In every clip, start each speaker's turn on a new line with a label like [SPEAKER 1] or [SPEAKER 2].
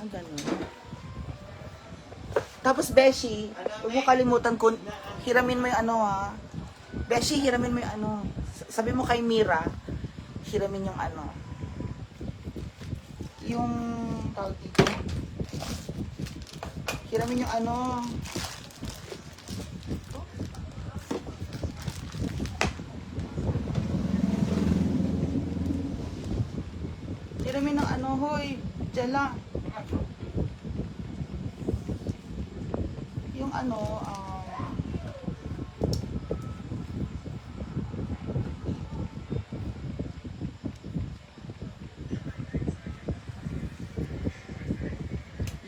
[SPEAKER 1] ganun. Tapos, Beshi, huwag mo kalimutan kung hiramin mo yung ano, ha. Beshi, hiramin mo yung ano. Sabi mo kay Mira, hiramin yung ano. Yung, tawag dito. Hiramin yung ano. Hiramin ng ano, hoy. Diyan lang. Yung ano,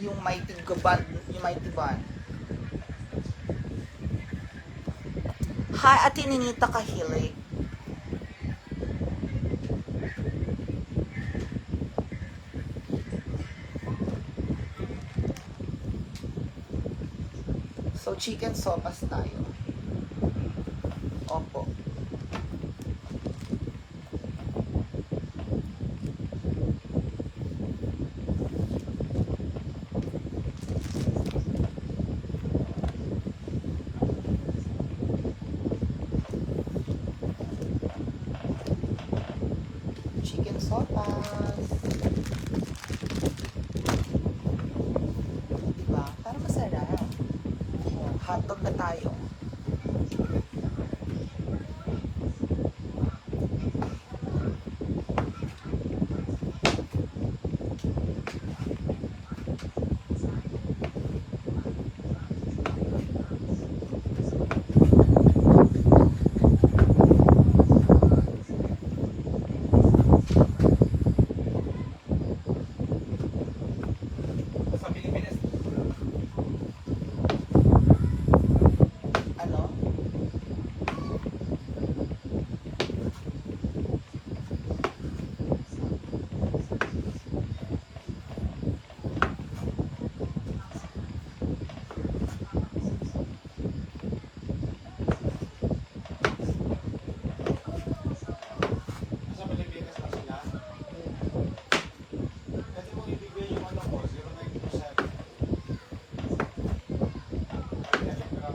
[SPEAKER 1] yung mighty band, yung mighty band. Hi, Ate Ninita Kahilig. So, chicken sopas tayo. Opo. Chicken sopas. Diba? Para masarap. Oh, hotdog na tayo. Ano?
[SPEAKER 2] Sa Pilipinas pa sila. Kasi kung ibigay yung ano ko, 0.90%. Telegram.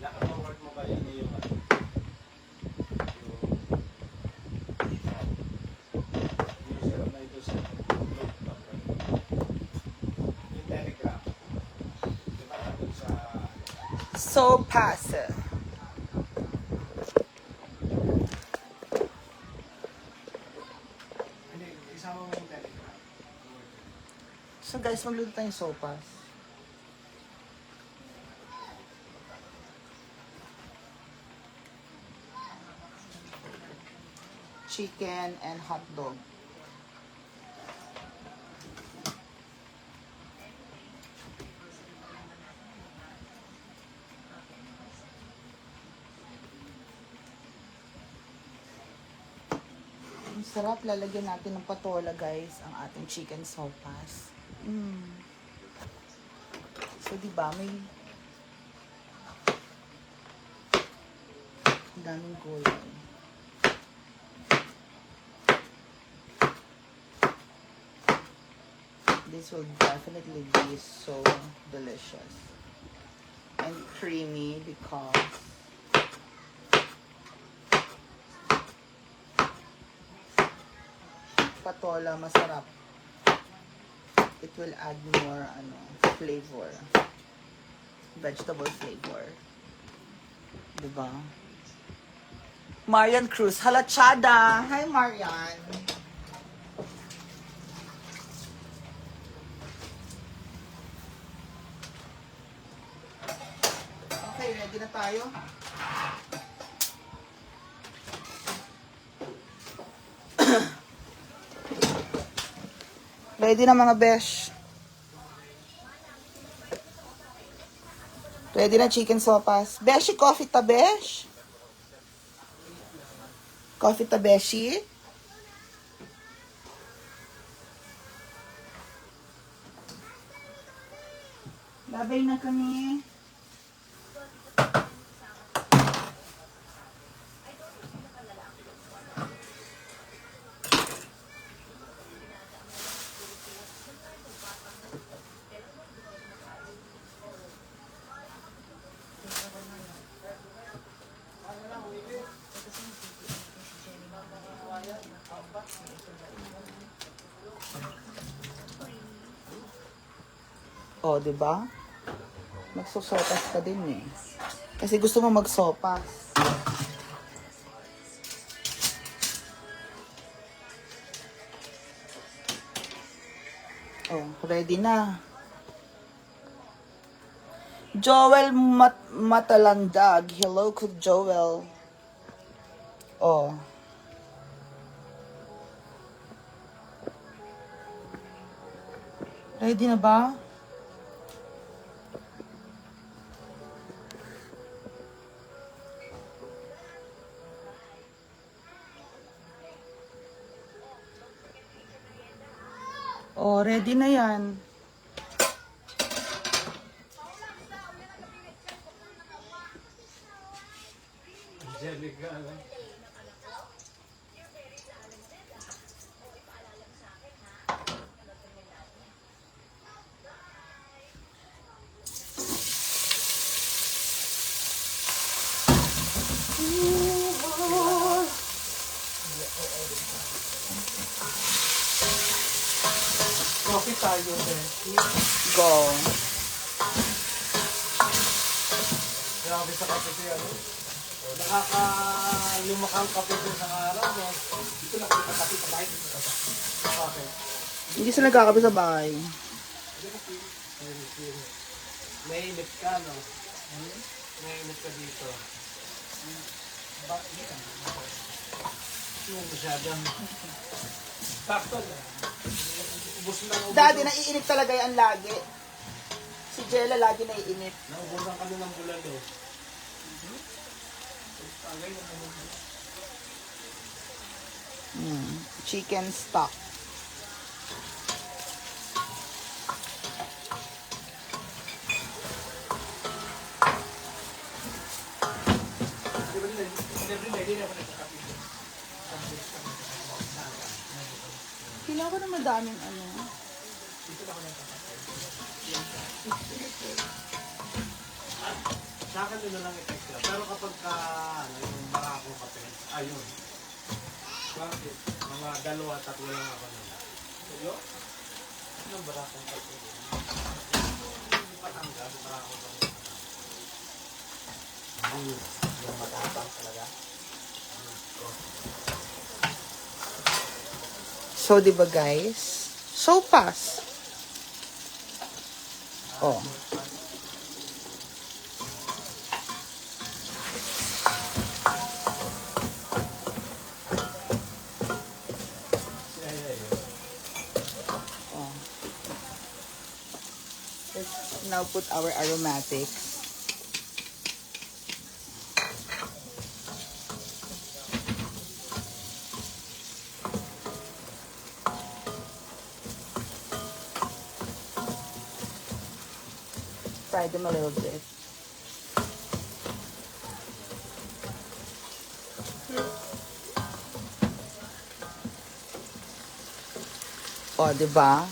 [SPEAKER 2] Naka-forward mo ba yun yung ano? Yung 0.90%. Yung Telegram. Di ba nandun sa...
[SPEAKER 1] Sopas.
[SPEAKER 2] Hindi, isama mo yung Telegram.
[SPEAKER 1] So guys, magluto tayong sopas. Chicken and hot dog. Ang sarap, lalagyan natin ng patola guys, ang ating chicken sopas. So, di ba may ang daming gulay. This will definitely be so delicious and creamy because patola masarap. It will add more flavor. Vegetable flavor. Diba? Marian Cruz. Halachada. Hi, Marian. Okay, ready na tayo. Ready na mga besh. Ready na chicken sopas. Beshi, coffee ta besh? Coffee ta beshi? Babay na kami. Oh, 'di ba? Magsosopas ka din eh. Kasi gusto mo magsopas. Oh, ready na. Joel Matalandag. Hello, Cook Joel. Oh. Ready na ba? Oh, ready na yan.
[SPEAKER 2] Angelica, ano? Coffee tayo, eh.
[SPEAKER 1] Go.
[SPEAKER 2] Grabe sa kape siya, ano? Nakakalumakang kape din sa araw, no? Dito na kape kape sa bahay. Bakit?
[SPEAKER 1] Hindi sila nagkakape sa bahay.
[SPEAKER 2] Mainit ka, no? Mainit ka dito. Bakit? Yung masyadong... Sakto na. Ubus na ubus.
[SPEAKER 1] Daddy, naiinit talaga yan lagi. Si Jella lagi naiinit.
[SPEAKER 2] Naubusan kami ng bulalo. Tagay na naman.
[SPEAKER 1] Chicken stock. Kailangan ko na madaming ano.
[SPEAKER 2] Sa akin yun na lang extra. Pero kapag ka, yung barako kape, ayun. Bakit? Mga dalawa, tatlo lang ako na. Seryo? Anong barakong kape? Hindi pa tanggal, barako kape. Yung matapang talaga.
[SPEAKER 1] So, di ba guys? Sopas. Oh. Oh. Let's now put our aromatics. Fry them a little bit. O, diba?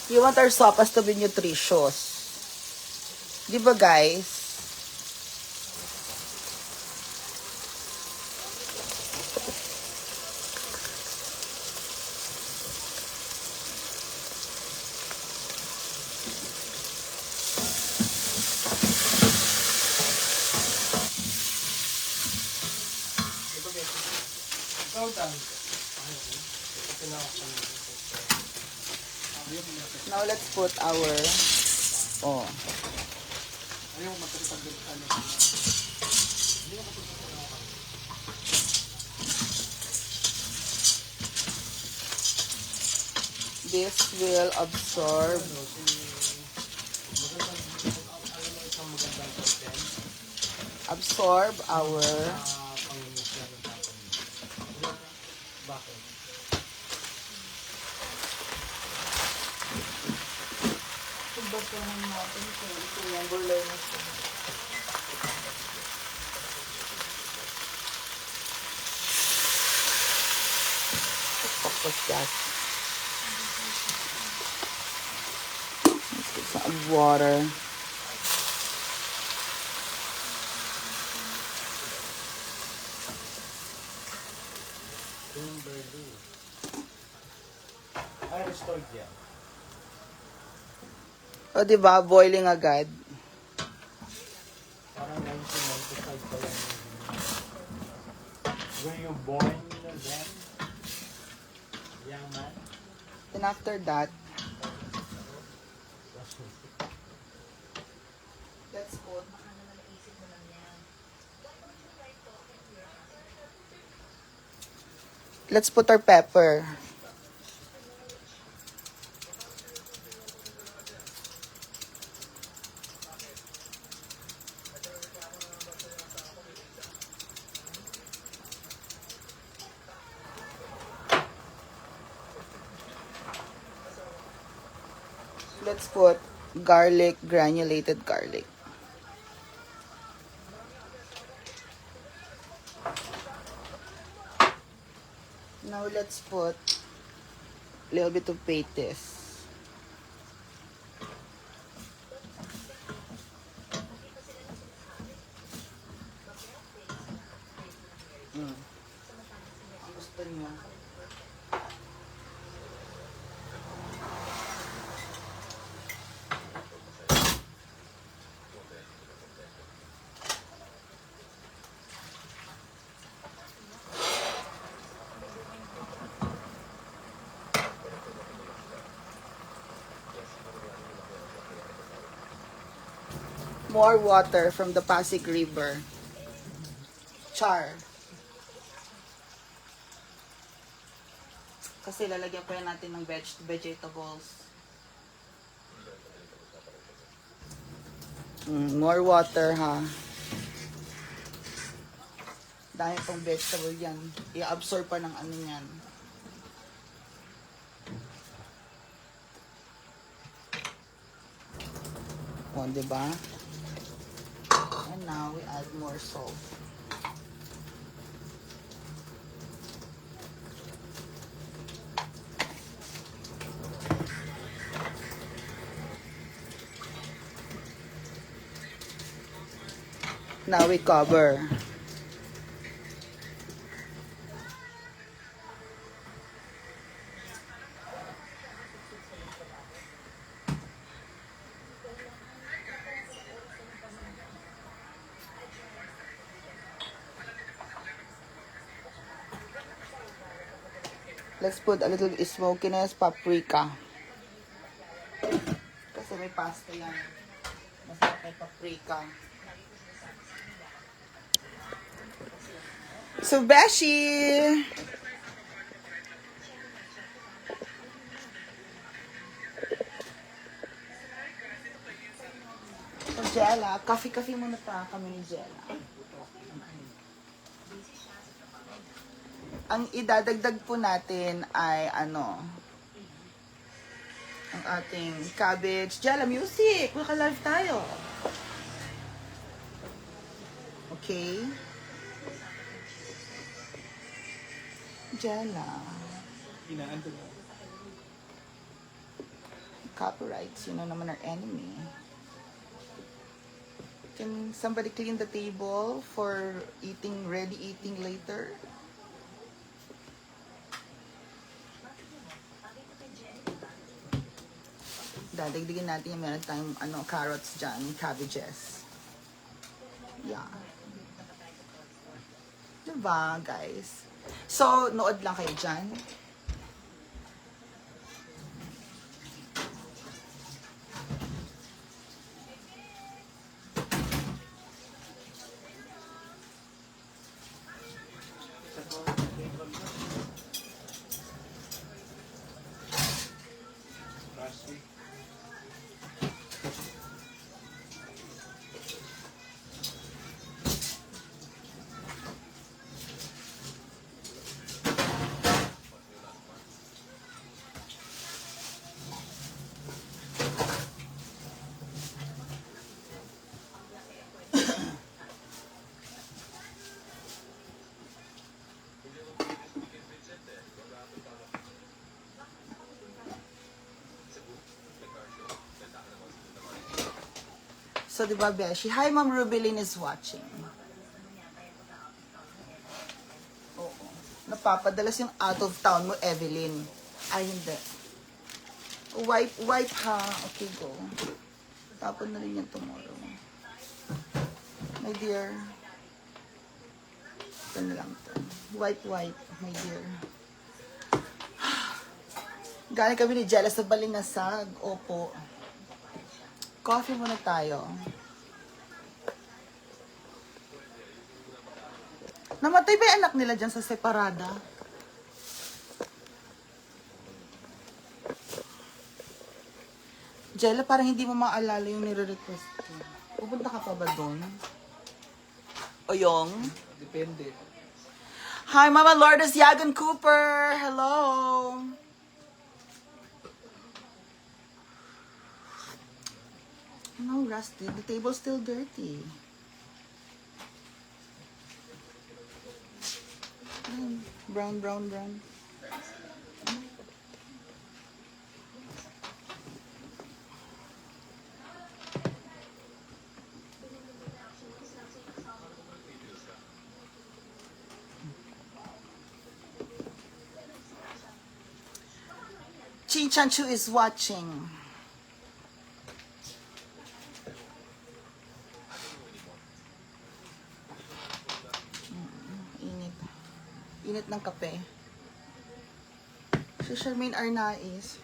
[SPEAKER 1] You want our sopas to be nutritious. Di ba, guys?
[SPEAKER 2] Ikaw, Dan.
[SPEAKER 1] Now, let's put our... Oh.
[SPEAKER 2] Ayaw matapag ano.
[SPEAKER 1] This will absorb
[SPEAKER 2] magandang content.
[SPEAKER 1] Absorb our...
[SPEAKER 2] Panginis yan ng tatay mo. Bakit?
[SPEAKER 1] Subas ko naman natin ito yung burlay na siya. Focus gas. Let's get some water.
[SPEAKER 2] Yung burdo. Ay, restored yan.
[SPEAKER 1] O, diba? Boiling agad.
[SPEAKER 2] Parang 1995 pa lang yung Were you born then? Young man?
[SPEAKER 1] And after that, let's put our pepper. Let's put garlic, granulated garlic. Now let's put a little bit of paytes. Gusto niyo? More water from the Pasig River. Char. Kasi lalagyan pa yan natin ng vegetables. More water, ha. Dahil pang vegetable yan. I-absorb pa ng ano yan. O, diba? And now we add more salt. Now we cover. Let's put a little smokiness, paprika. Kasi may pasta yan. Masarap may paprika. So, Beshi! So, Jella, coffee muna pa kami ni Jella. Ang idadagdag po natin ay ano, ang ating cabbage. Jella, music! Maka-live tayo. Okay? Jella.
[SPEAKER 2] Inaanto na.
[SPEAKER 1] Copyrights, you know naman our enemy. Can somebody clean the table for eating, ready eating later? Dadagdigin natin yung meron tayong carrots dyan, cabbages. Yeah. Diba, guys? So, nood lang kayo dyan. So, di ba, Beshi? Hi, Ma'am Rubilin is watching. Oo. Napapadalas yung out of town mo, Evelyn. Ay, hindi. Wipe ha. Okay, go. Tapon na rin yan tomorrow. My dear. Ito na lang to. Wipe, my dear. Galing kami ni Jella sa Balinasag. Opo. Coffee muna tayo. Namatay ba yung anak nila dyan sa separada? Jella, parang hindi mo maalala yung nire-request ko. Pupunta ka pa ba doon? Oyong?
[SPEAKER 2] Depende.
[SPEAKER 1] Hi, Mama Lourdes Yagan Cooper! Hello! No, Rusty. The table's still dirty. Brown, brown, brown. Chin Chanchu is watching. Init. Init ng kape. Si Charmaine Arnaiz.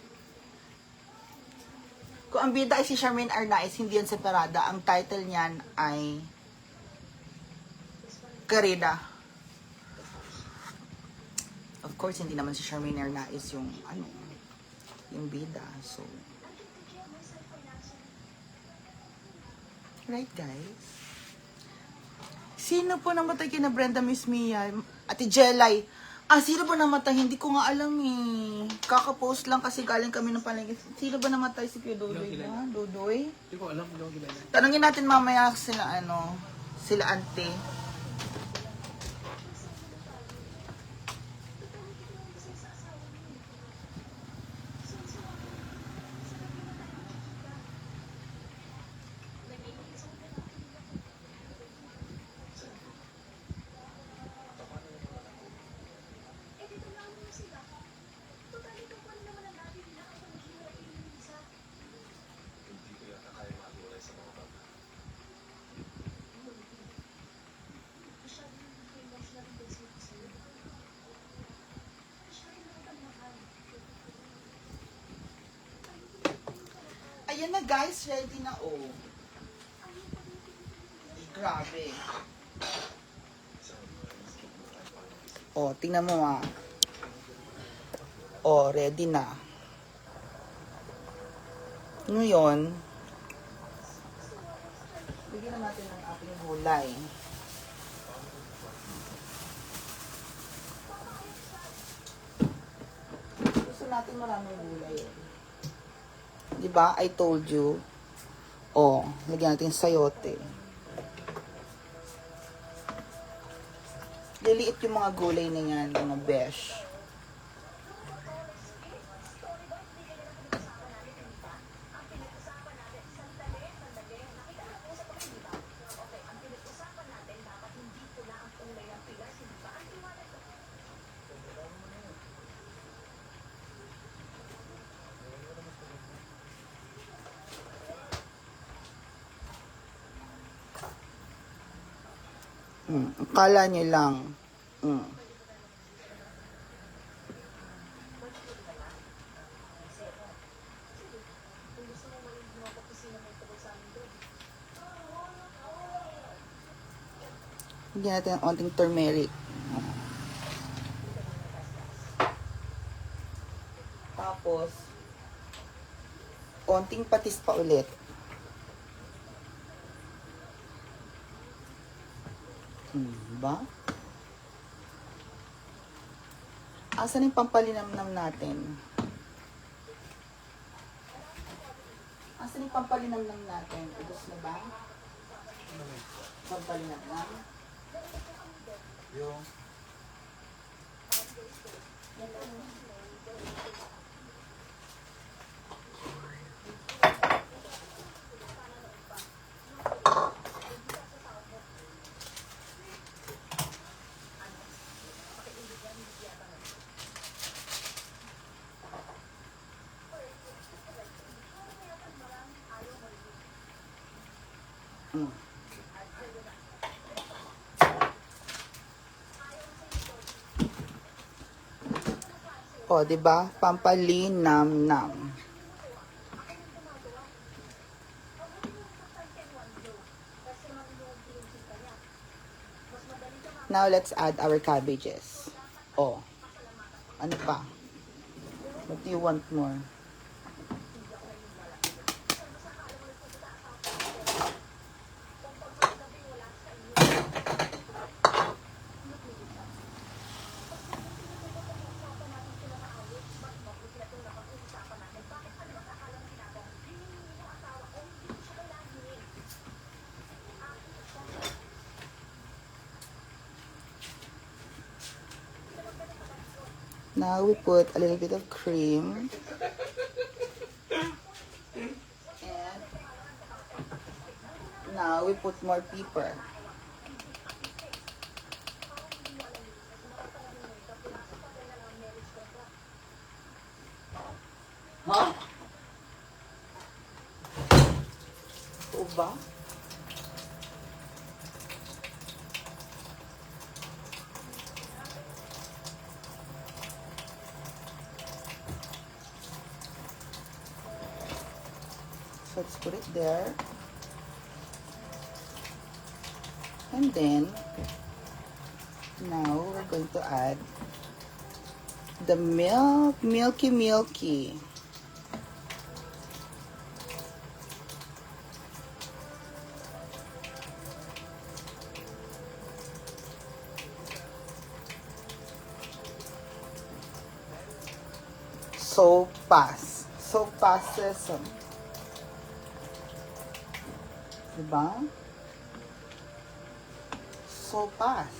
[SPEAKER 1] Kung ang bida ay si Charmaine Arnaiz, hindi yan separada. Ang title niyan ay Karida. Of course, hindi naman si Charmaine Arnaiz yung yung bida. So, right, guys? Sino po namatay kina Brenda Miss Mia? Ate Jelay. Sino ba namatay? Hindi ko nga alam eh. Kaka-post lang kasi galing kami ng palengke. Sino ba namatay? Si Kuya Dodoy ba? Dodoy?
[SPEAKER 2] Hindi ko alam kung kilala.
[SPEAKER 1] Tanungin natin mamaya sila sila ante. Ayan na guys, ready na Grabe. Tingnan mo ready na. Ngayon, bigyan na natin ng ating gulay. Gusto natin maraming gulay. Diba? I told you. Lagyan natin sayote. Liliit yung mga gulay na yan, mga besh. Akala nyo lang. Bigyan natin ng onting turmeric. Tapos, onting patis pa ulit. Diba? Asan yung pampalinamnam natin? Asan yung pampalinamnam natin? Ubus na ba? Pampalinamnam?
[SPEAKER 2] Yung
[SPEAKER 1] Mm. O, diba? Pampalinam-nam. Now, let's add our cabbages. Oh, ano pa? What do you want more? Now, we put a little bit of cream. And now, we put more pepper. Huh? Ito ba? So, let's put it there. And then, now, we're going to add the milk. Milky. Sopas sesame. Diba? Sopas.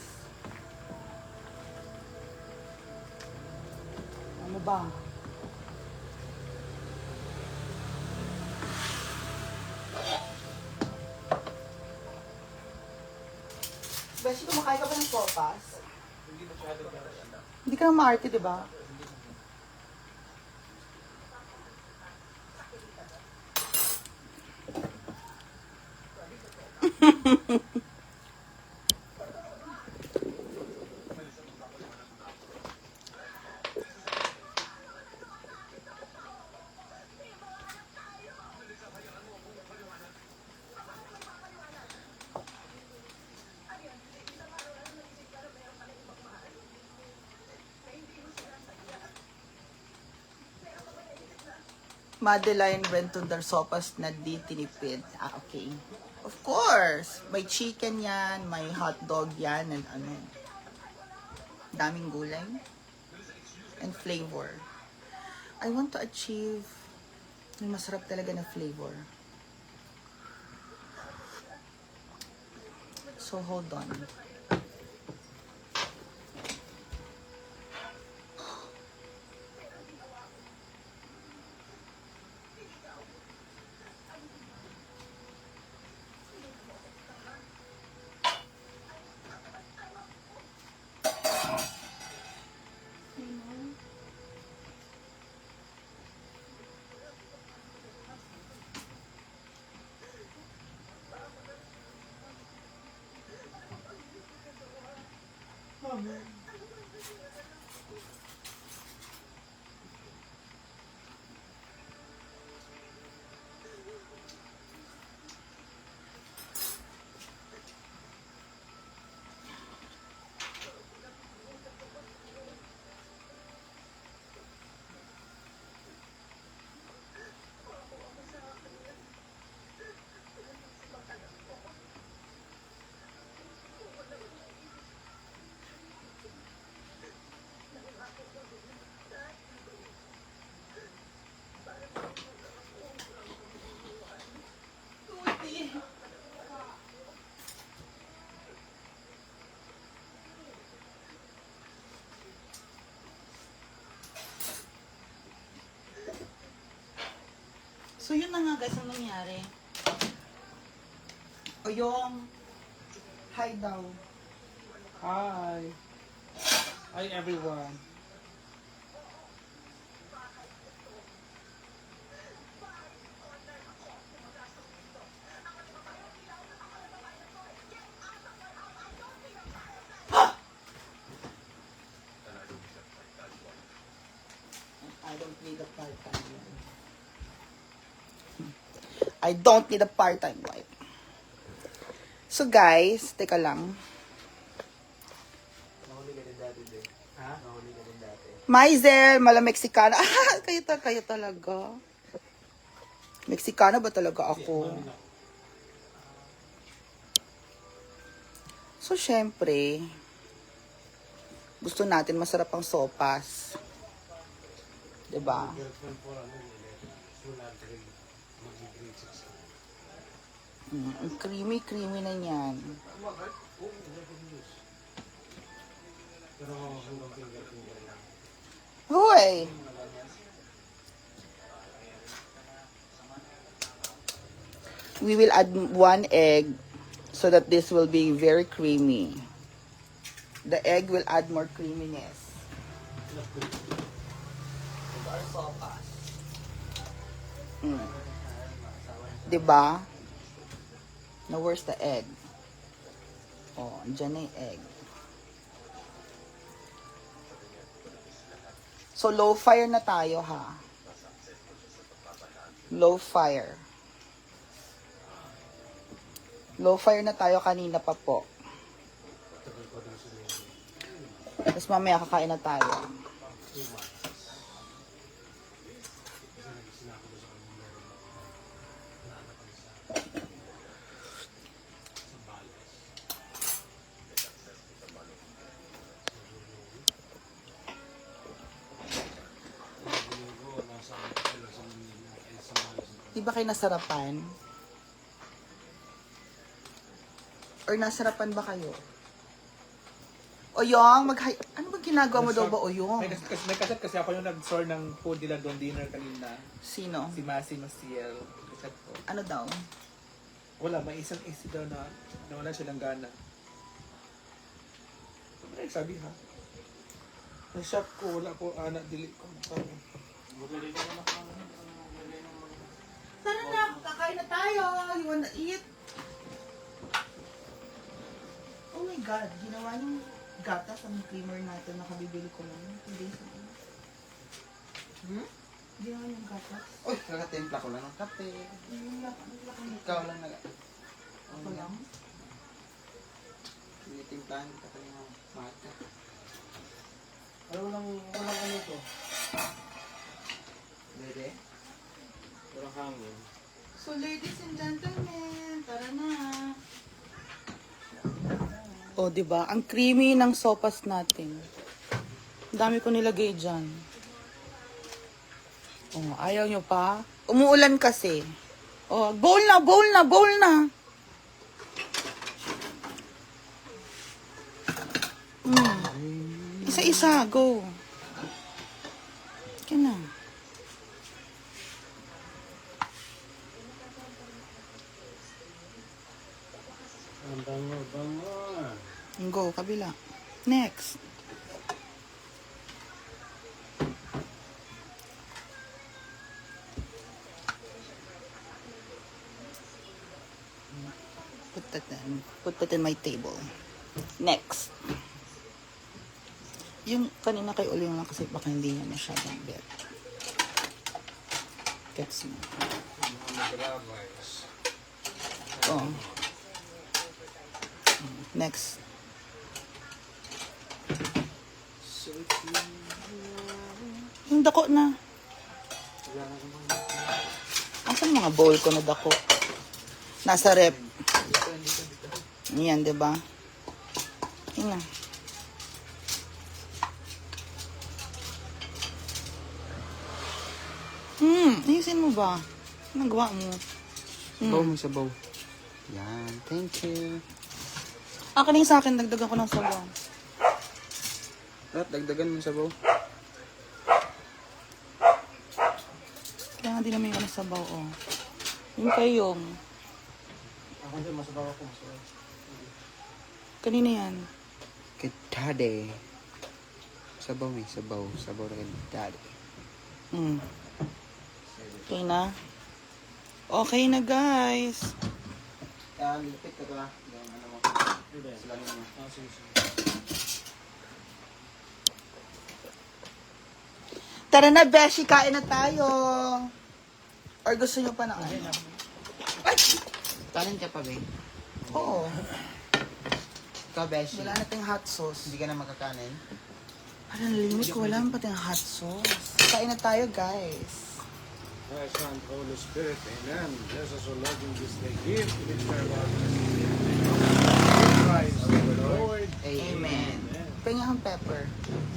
[SPEAKER 1] Ano ba? Beshi, kumakain ka ba ng sopas?
[SPEAKER 2] Hindi masyado ba?
[SPEAKER 1] Hindi ka maarte, diba? Madeline went to their sopas na di tinipid. Ah, okay. Of course. May chicken yan, may hot dog yan, and ano. Daming gulay. And flavor. I want to achieve yung masarap talaga na flavor. So, hold on. So, yun na nga guys, ang nangyari. O yung hi daw.
[SPEAKER 2] Hi. Hi everyone.
[SPEAKER 1] need a part-time wife. I don't need a part-time wife. So guys, teka lang.
[SPEAKER 2] Nahuli ka din dati din. Ha? Nahuli ka din dati.
[SPEAKER 1] Maizel, mala Mexicana. Ah, kayo talaga. Mexicana ba talaga ako? So, syempre, gusto natin masarap ang sopas. Diba?
[SPEAKER 2] Girlfriend po, ano, wala rin. Mag-grade 6.
[SPEAKER 1] Ang creamy na yan.
[SPEAKER 2] Bakit? Oo, never news. Pero hanggang finger lang.
[SPEAKER 1] Hoy! We will add 1 egg so that this will be very creamy. The egg will add more creaminess. Our sopas. Diba? Now, where's the egg? Oh, andyan na yung egg. So, low fire na tayo, ha? Low fire. Low fire na tayo kanina pa po. Tapos mamaya kakain na tayo. Di ba kayo nasarapan? Or nasarapan ba kayo? Oyong, ano ba ginagawa mo daw ba, Oyong?
[SPEAKER 2] May kaset kasi ako yung nag-store ng food nila doon dinner kanina.
[SPEAKER 1] Sino?
[SPEAKER 2] Si Masi Maciel. Kaset ko.
[SPEAKER 1] Ano daw?
[SPEAKER 2] Wala, may isang AC daw na nawala siya ng gana. Ano yung sabi ha? Ang shop ko, wala po, anak, dili ko.
[SPEAKER 1] Tara na, kakain na tayo. You wanna eat? Oh my God, ginawa niyong gatas ang creamer natin. Nakabibili ko lang. 2 days ago. Ginawa niyong gatas.
[SPEAKER 3] Uy, nakatimpla ko lang ng kape. Ikaw lang nag...
[SPEAKER 1] Ako lang.
[SPEAKER 3] Tinitimplahan ka pa yung mata.
[SPEAKER 2] Walang ano to.
[SPEAKER 3] Dede?
[SPEAKER 2] Walang hangin.
[SPEAKER 1] So ladies and gentlemen, tara na. Oh, 'di ba? Ang creamy ng sopas natin. Ang dami ko nilagay diyan. Oh, ayaw nyo pa? Umuulan kasi. Oh, bowl na, bowl na, bowl na. Isa-isa, go. Kaya na.
[SPEAKER 2] Ang bango.
[SPEAKER 1] Go, kabila. Next. Put that in my table. Next. Yung kanina kay Uli lang kasi baka hindi niya masyadong bet. Gets mo. Oh. Next. Yung dako na. Asan mga bowl ko na dako? Nasa rep. Yan, diba? Yun na. Ayusin mo ba? Anong gawa mo?
[SPEAKER 3] Sabaw mo, sabaw. Yan, thank you.
[SPEAKER 1] Akin yung sa akin, dagdagan ko ng sabaw.
[SPEAKER 3] At dagdagan mo sabaw.
[SPEAKER 1] Kaya nga di naman yung sabaw, oh. Yung kayong.
[SPEAKER 2] Ako din, masabaw ako. Masabaw.
[SPEAKER 1] Kanina yan.
[SPEAKER 3] Kay daddy. Sabaw may sabaw. Sabaw na kay daddy.
[SPEAKER 1] Okay na? Okay na, guys.
[SPEAKER 3] Yan, lipit ka ba? Yung ano mo. Silanin mo.
[SPEAKER 1] Tara na, Beshi, kain na tayo. Or gusto nyo pa na ano? Ay!
[SPEAKER 3] Kanin ka pa, be?
[SPEAKER 1] Oo.
[SPEAKER 3] Ikaw, Beshi.
[SPEAKER 1] Wala na tayong hot sauce.
[SPEAKER 3] Hindi ka na makakanin?
[SPEAKER 1] Parang limit ko, wala pa tayong hot sauce. Kain na tayo, guys.
[SPEAKER 2] Father, Son, Holy Spirit, Amen. Bless us, O Lord, in this day. Give to this our Lord. Christ, our Lord.
[SPEAKER 1] Amen. Penga kang pepper.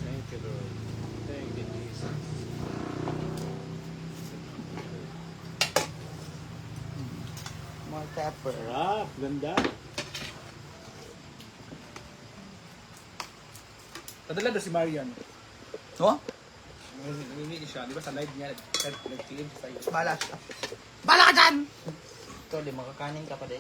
[SPEAKER 2] Thank you, Lord. Thank you, Jesus.
[SPEAKER 1] More pepper.
[SPEAKER 2] Sarap, ganda.
[SPEAKER 4] Nadala na si Marian.
[SPEAKER 1] No?
[SPEAKER 4] Nangingi siya. Di ba sa live niya, nag-claim siya sa'yo.
[SPEAKER 1] Bala siya. Bala ka dyan!
[SPEAKER 3] Ito, di makakanin ka pa, de.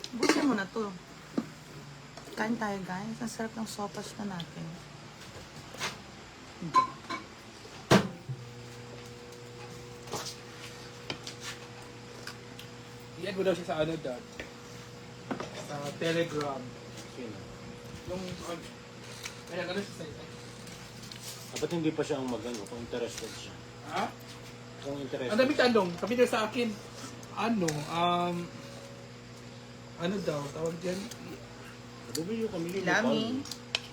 [SPEAKER 1] Busin mo na to. Kain tayo, guys. Ang sarap ng sopas na natin.
[SPEAKER 4] I-add mo daw siya sa ano, Dad. Sa Telegram.
[SPEAKER 2] Sino?
[SPEAKER 4] Yung, ay, ano siya sa'yo?
[SPEAKER 2] Dapat hindi pa siya ang magano kung interested siya.
[SPEAKER 4] Ha?
[SPEAKER 2] Kung interested.
[SPEAKER 4] Ang daming tanong, sabi niya sa akin, ano daw, tawag dyan?
[SPEAKER 2] Sabi yung kami
[SPEAKER 1] Lami.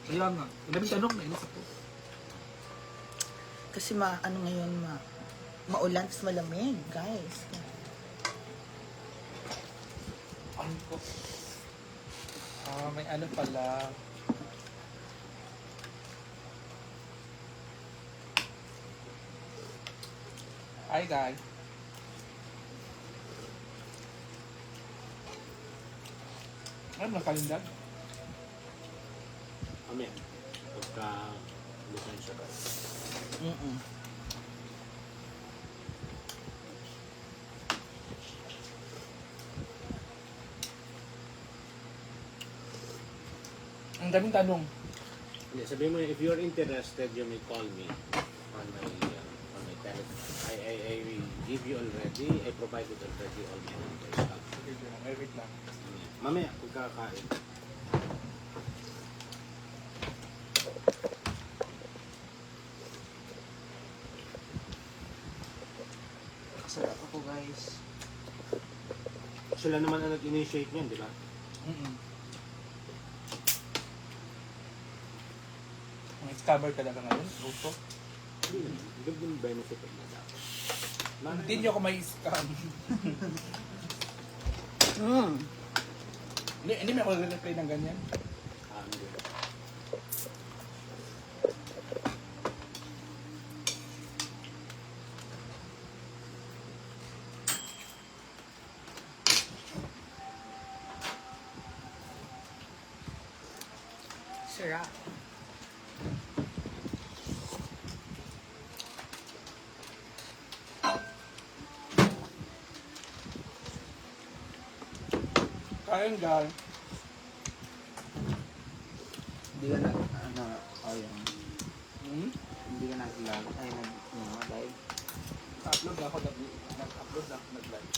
[SPEAKER 4] Kaya nga, ang daming tanong na inis ako.
[SPEAKER 1] Kasi ano ngayon, maulan, tapos malamig, guys.
[SPEAKER 4] Ano ko? May ano pala. Hi guys. Ano na kalendar?
[SPEAKER 2] Amen. Pagka lisensya ka.
[SPEAKER 4] Ang daming tanong.
[SPEAKER 2] Hindi, sabihin mo, if you're interested, you may call me on my telephone. I will give you already, I provided already all my numbers.
[SPEAKER 4] Wait lang.
[SPEAKER 2] Mamaya, pagkakain.
[SPEAKER 3] Kasarap ako, guys.
[SPEAKER 2] Sila naman ang nag-initiate niyan, di ba?
[SPEAKER 4] Ang discover talaga ngayon, Ruto.
[SPEAKER 2] Good yung benefit of that.
[SPEAKER 4] Hindi niyo ako may scam. Hindi may ako nag-reply ng ganyan.
[SPEAKER 2] Hindi.
[SPEAKER 1] Sarap.
[SPEAKER 4] Kain guys.
[SPEAKER 3] Hindi ka ayun.
[SPEAKER 4] Hmm?
[SPEAKER 3] Hindi ka nag-vlog. Ay, nag-live.
[SPEAKER 4] Upload na ako, nag-upload na ako, nag-live.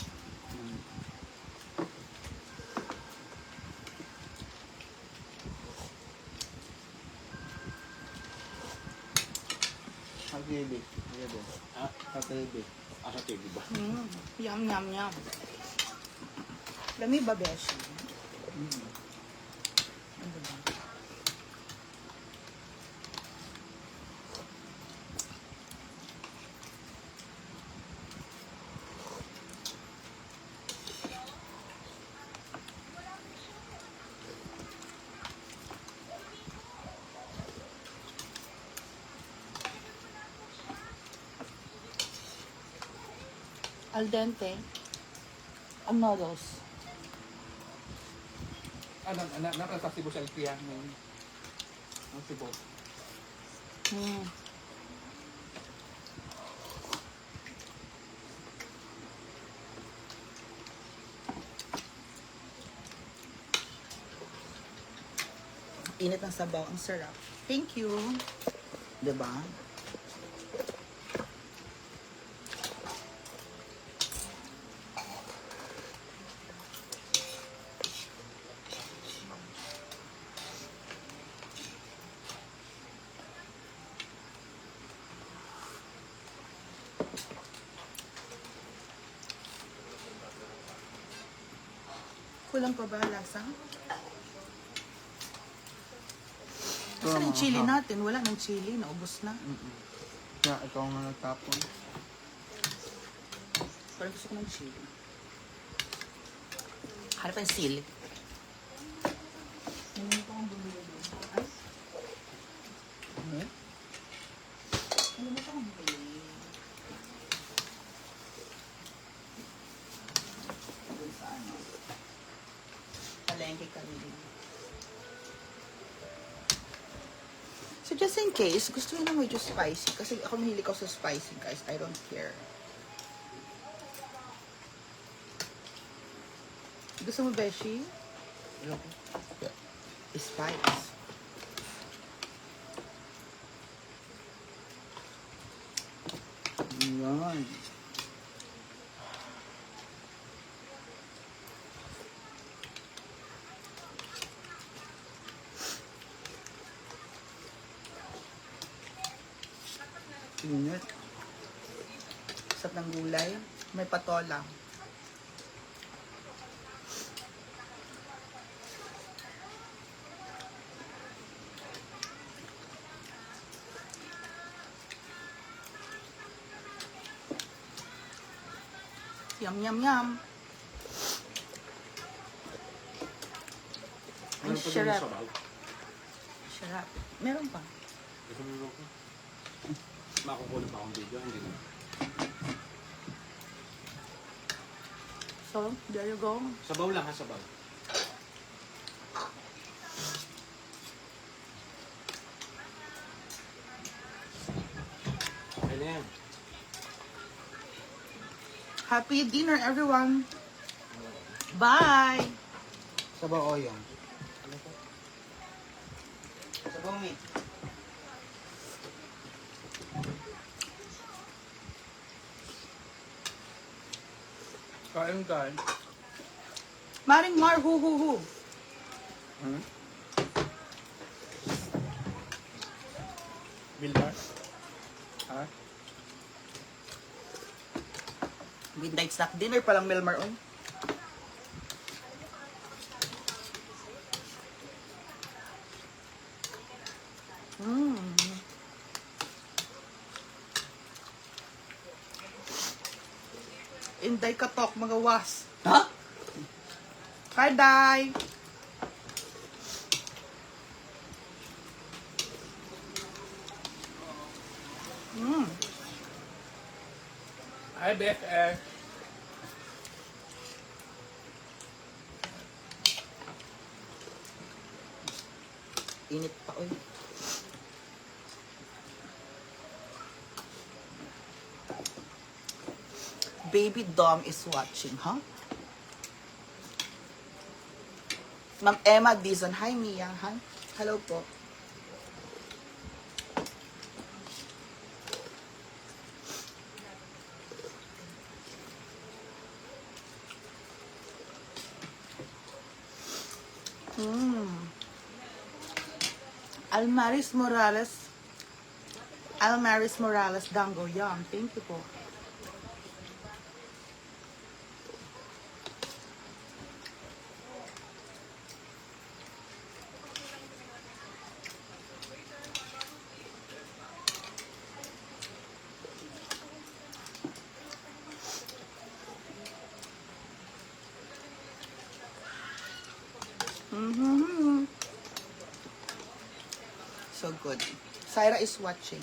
[SPEAKER 3] Mag-TV.
[SPEAKER 2] Ha?
[SPEAKER 3] Sa TV.
[SPEAKER 2] Sa TV ba?
[SPEAKER 1] Yum, yum, yum. Lami ba, Beshi? Ano ba? Al dente. Ang noodles.
[SPEAKER 4] Nakasa Cebu sa Alpian ngayon. Ang Cebu.
[SPEAKER 1] init ng sabaw. Ang sarap. Thank you. Diba? Kulang pa ba lasa? Saan yung chili natin? Wala ng chili. Naubos na.
[SPEAKER 3] Kaya ikaw nga nagtapon.
[SPEAKER 1] Parang gusto ko ng chili. Harap ang sili. Ano pa akong bumili doon? Ay? Ano pa akong bumili? Doon sa ano? Palengke kami din. So just in case, gusto nyo na medyo spicy. Kasi ako mahilig ako sa spicy, guys. I don't care. Gusto mo, Beshi? Spice. Ayan. Init. Sarap ng gulay. May patola. Yum, yum, yum. Ang
[SPEAKER 2] Ano pa din
[SPEAKER 1] sarap.
[SPEAKER 2] yung sabaw?
[SPEAKER 1] Sarap. Meron pa.
[SPEAKER 2] Gusto mo ko? Makukuha pa akong video, hindi na.
[SPEAKER 1] So, there you go.
[SPEAKER 2] Sabaw lang ha, sabaw. Ayun na yan.
[SPEAKER 1] Happy dinner, everyone. Bye!
[SPEAKER 3] Sabaw oyong.
[SPEAKER 1] Sabaw, mate.
[SPEAKER 4] Kain kain.
[SPEAKER 1] Maring Mar, hu, hu, hu.
[SPEAKER 4] Bilbar. Ha?
[SPEAKER 1] Midnight snack dinner palang Melmar on. Inday katok, mga was. Ha? Hi, Day.
[SPEAKER 4] Hi, Beth.
[SPEAKER 1] Init pa, oy. Baby Dom is watching, huh? Ma'am Emma Dizon. Hi, Mia. Hi. Hello po. Almaris Morales. Almaris Morales Dango. Yum. Thank you po. So good. Syra is watching.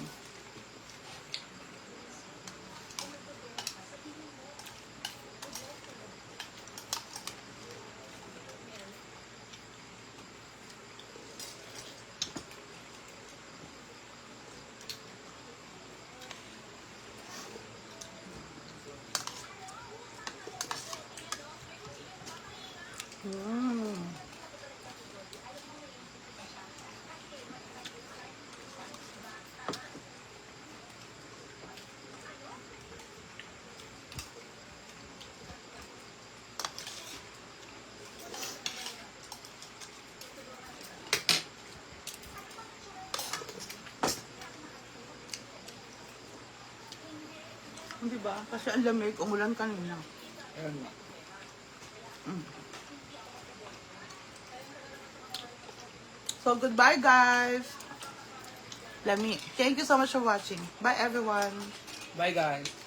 [SPEAKER 1] Hindi ba? Kasi ang lamig, umulan kanina.
[SPEAKER 4] Ayan nga.
[SPEAKER 1] So, goodbye, guys. Lami. Thank you so much for watching. Bye, everyone.
[SPEAKER 4] Bye guys.